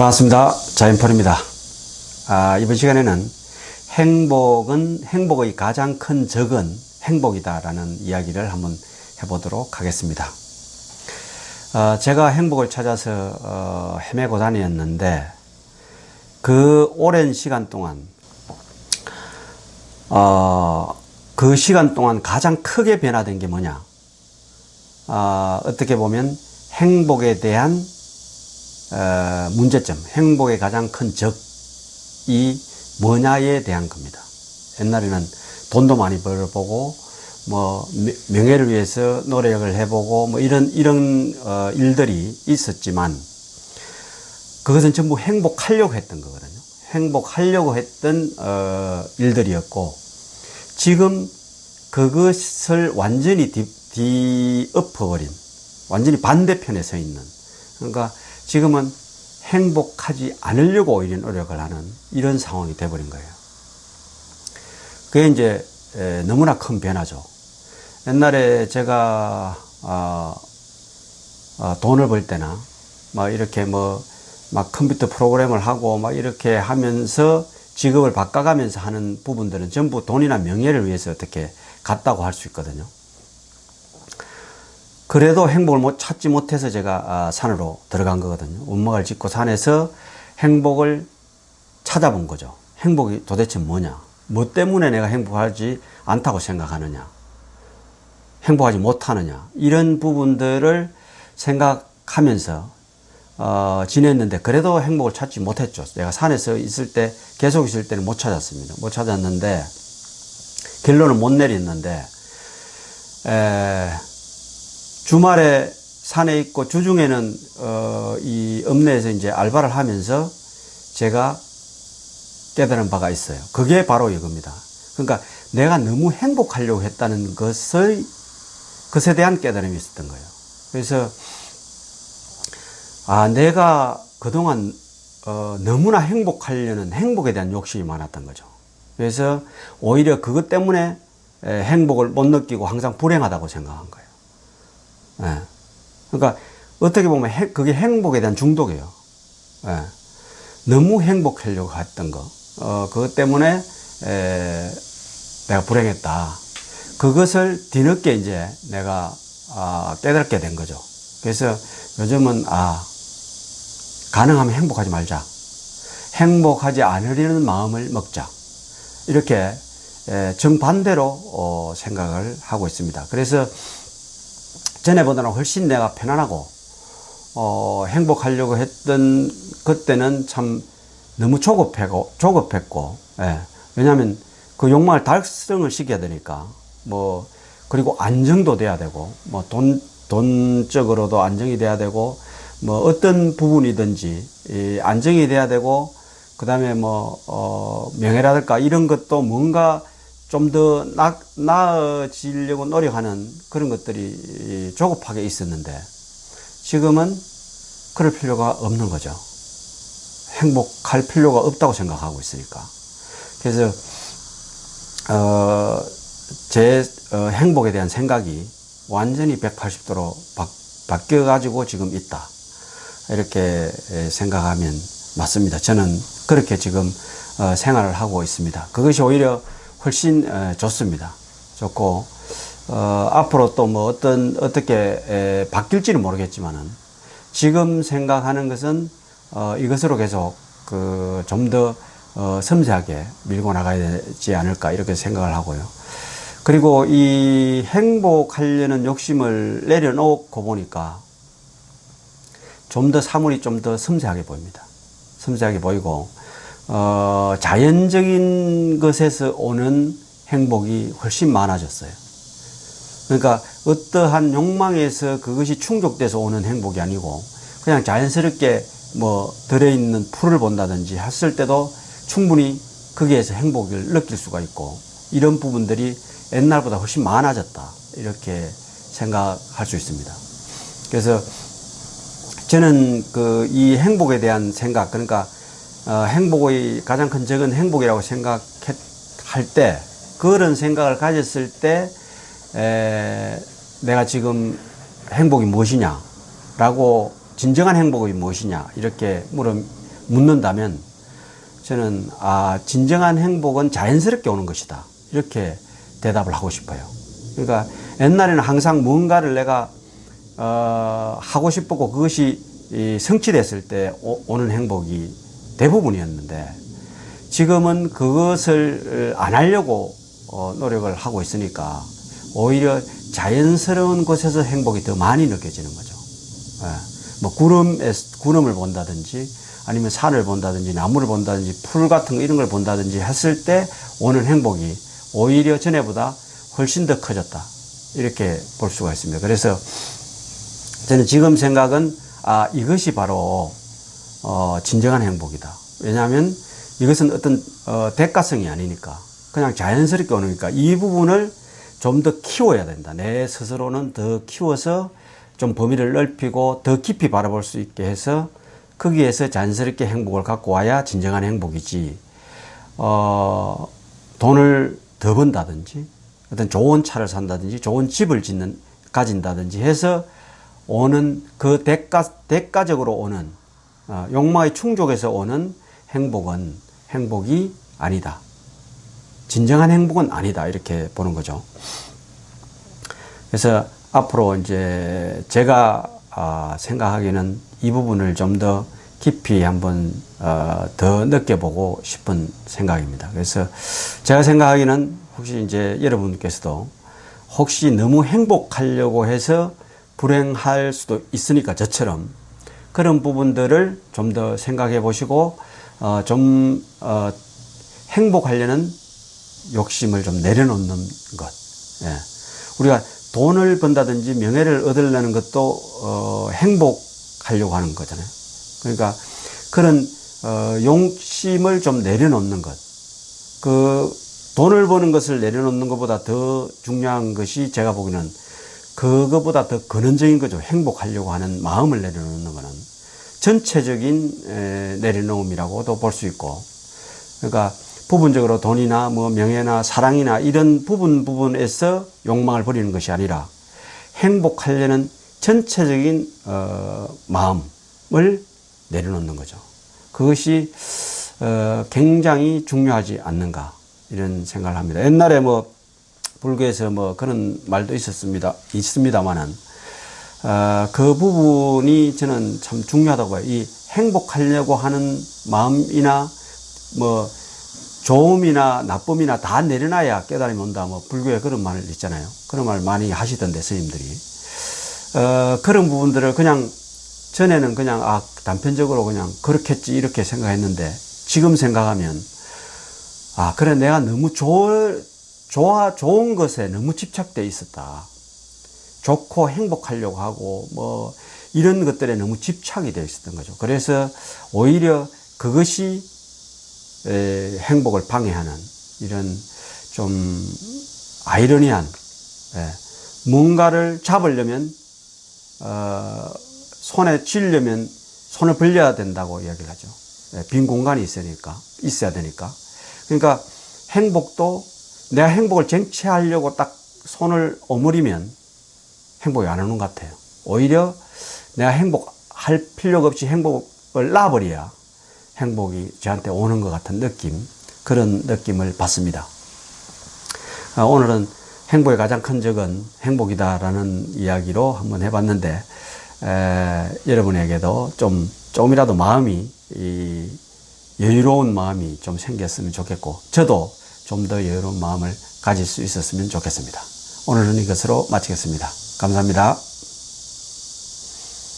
반갑습니다. 자연폴입니다. 이번 시간에는 행복의 가장 큰 적은 행복이다라는 이야기를 한번 해보도록 하겠습니다. 제가 행복을 찾아서 헤매고 다녔는데 그 오랜 시간 동안 그 시간 동안 가장 크게 변화된 게 뭐냐? 어떻게 보면 행복에 대한 문제점, 행복의 가장 큰 적이 뭐냐에 대한 겁니다. 옛날에는 돈도 많이 벌어보고, 명예를 위해서 노력을 해보고, 이런 일들이 있었지만, 그것은 전부 행복하려고 했던 거거든요. 행복하려고 했던, 일들이었고, 지금 그것을 완전히 뒤엎어버린, 완전히 반대편에 서 있는, 그러니까 지금은 행복하지 않으려고 오히려 노력을 하는 이런 상황이 돼버린 거예요. 그게 이제 너무나 큰 변화죠. 옛날에 제가 돈을 벌 때나 이렇게 컴퓨터 프로그램을 하고 이렇게 하면서 직업을 바꿔가면서 하는 부분들은 전부 돈이나 명예를 위해서 어떻게 갔다고 할 수 있거든요. 그래도 행복을 찾지 못해서 제가 산으로 들어간 거거든요. 운막을 짓고 산에서 행복을 찾아본 거죠. 행복이 도대체 뭐냐? 뭐 때문에 내가 행복하지 않다고 생각하느냐? 행복하지 못하느냐? 이런 부분들을 생각하면서 지냈는데 그래도 행복을 찾지 못했죠. 내가 산에서 있을 때 계속 있을 때는 못 찾았습니다. 못 찾았는데 결론은 못 내렸는데 주말에 산에 있고 주중에는 이 읍내에서 이제 알바를 하면서 제가 깨달은 바가 있어요. 그게 바로 이겁니다. 그러니까 내가 너무 행복하려고 했다는 것에 대한 깨달음이 있었던 거예요. 그래서 내가 그동안 너무나 행복하려는 행복에 대한 욕심이 많았던 거죠. 그래서 오히려 그것 때문에 행복을 못 느끼고 항상 불행하다고 생각한 거예요. 그러니까 어떻게 보면 그게 행복에 대한 중독이에요. 너무 행복하려고 했던 거, 그것 때문에 내가 불행했다. 그것을 뒤늦게 이제 내가 깨닫게 된 거죠. 그래서 요즘은 가능하면 행복하지 말자. 행복하지 않으려는 마음을 먹자. 이렇게 정반대로 생각을 하고 있습니다. 그래서 전에보다는 훨씬 내가 편안하고 행복하려고 했던 그때는 참 너무 조급했고 왜냐하면 그 욕망을 달성을 시켜야 되니까 그리고 안정도 돼야 되고 돈적으로도 안정이 돼야 되고 어떤 부분이든지 안정이 돼야 되고 그 다음에 명예라든가 이런 것도 뭔가 좀 더 나아지려고 노력하는 그런 것들이 조급하게 있었는데 지금은 그럴 필요가 없는 거죠. 행복할 필요가 없다고 생각하고 있으니까. 그래서 제 행복에 대한 생각이 완전히 180도로 바뀌어 가지고 지금 있다. 이렇게 생각하면 맞습니다. 저는 그렇게 지금 생활을 하고 있습니다. 그것이 오히려 훨씬 좋습니다. 좋고 앞으로 또 어떻게 바뀔지는 모르겠지만은 지금 생각하는 것은 이것으로 계속 좀 더 섬세하게 밀고 나가야 되지 않을까 이렇게 생각을 하고요. 그리고 이 행복하려는 욕심을 내려놓고 보니까 사물이 좀 더 섬세하게 보입니다. 섬세하게 보이고 자연적인 것에서 오는 행복이 훨씬 많아졌어요. 그러니까 어떠한 욕망에서 그것이 충족돼서 오는 행복이 아니고 그냥 자연스럽게 들어있는 풀을 본다든지 했을 때도 충분히 거기에서 행복을 느낄 수가 있고 이런 부분들이 옛날보다 훨씬 많아졌다 이렇게 생각할 수 있습니다. 그래서 저는 이 행복에 대한 생각, 그러니까 행복의 가장 큰 적은 행복이라고 생각할 때 그런 생각을 가졌을 때 내가 지금 행복이 무엇이냐 라고 진정한 행복이 무엇이냐 이렇게 묻는다면 저는 진정한 행복은 자연스럽게 오는 것이다. 이렇게 대답을 하고 싶어요. 그러니까 옛날에는 항상 무언가를 내가 하고 싶었고 그것이 성취됐을 때 오는 행복이 대부분이었는데 지금은 그것을 안 하려고 노력을 하고 있으니까 오히려 자연스러운 곳에서 행복이 더 많이 느껴지는 거죠. 뭐 구름을 본다든지 아니면 산을 본다든지 나무를 본다든지 풀 같은 거 이런 걸 본다든지 했을 때 오는 행복이 오히려 전에보다 훨씬 더 커졌다. 이렇게 볼 수가 있습니다. 그래서 저는 지금 생각은 이것이 바로 진정한 행복이다. 왜냐하면 이것은 어떤 대가성이 아니니까 그냥 자연스럽게 오니까 이 부분을 좀 더 키워야 된다. 내 스스로는 더 키워서 좀 범위를 넓히고 더 깊이 바라볼 수 있게 해서 거기에서 자연스럽게 행복을 갖고 와야 진정한 행복이지. 돈을 더 번다든지 어떤 좋은 차를 산다든지 좋은 집을 가진다든지 해서 오는 그 대가적으로 오는 욕망의 충족에서 오는 행복은 행복이 아니다. 진정한 행복은 아니다. 이렇게 보는 거죠. 그래서 앞으로 이제 제가 생각하기에는 이 부분을 좀 더 깊이 한번 더 느껴보고 싶은 생각입니다. 그래서 제가 생각하기에는 혹시 이제 여러분께서도 혹시 너무 행복하려고 해서 불행할 수도 있으니까 저처럼 그런 부분들을 좀 더 생각해 보시고 행복하려는 욕심을 좀 내려놓는 것. 예. 우리가 돈을 번다든지 명예를 얻으려는 것도 행복하려고 하는 거잖아요. 그러니까 그런 욕심을 좀 내려놓는 것. 그 돈을 버는 것을 내려놓는 것보다 더 중요한 것이 제가 보기에는 그것보다 더 근원적인 거죠. 행복하려고 하는 마음을 내려놓는 거는 전체적인 내려놓음이라고도 볼 수 있고, 그러니까 부분적으로 돈이나 뭐 명예나 사랑이나 이런 부분에서 욕망을 버리는 것이 아니라 행복하려는 전체적인 마음을 내려놓는 거죠. 그것이 굉장히 중요하지 않는가 이런 생각을 합니다. 옛날에 뭐 불교에서 뭐 그런 말도 있습니다만은 그 부분이 저는 참 중요하다고 봐요. 이 행복하려고 하는 마음이나 뭐 좋음이나 나쁨이나 다 내려놔야 깨달음이 온다. 뭐 불교에 그런 말 있잖아요. 그런 말 많이 하시던데 스님들이 그런 부분들을 그냥 전에는 그냥 단편적으로 그냥 그렇겠지 이렇게 생각했는데 지금 생각하면 그래 내가 너무 좋은 것에 너무 집착되어 있었다. 좋고 행복하려고 하고 뭐 이런 것들에 너무 집착이 되어 있었던 거죠. 그래서 오히려 그것이 행복을 방해하는 이런 좀 아이러니한 뭔가를 잡으려면 손에 쥐려면 손을 벌려야 된다고 이야기를 하죠. 빈 공간이 있어야 되니까. 그러니까 행복도 내가 행복을 쟁취하려고 딱 손을 오므리면 행복이 안 오는 것 같아요. 오히려 내가 행복할 필요가 없이 행복을 놔버려야 행복이 저한테 오는 것 같은 그런 느낌을 받습니다. 오늘은 행복의 가장 큰 적은 행복이다라는 이야기로 한번 해봤는데 여러분에게도 조금이라도 마음이 여유로운 마음이 좀 생겼으면 좋겠고 저도 좀 더 여유로운 마음을 가질 수 있었으면 좋겠습니다. 오늘은 이것으로 마치겠습니다. 감사합니다.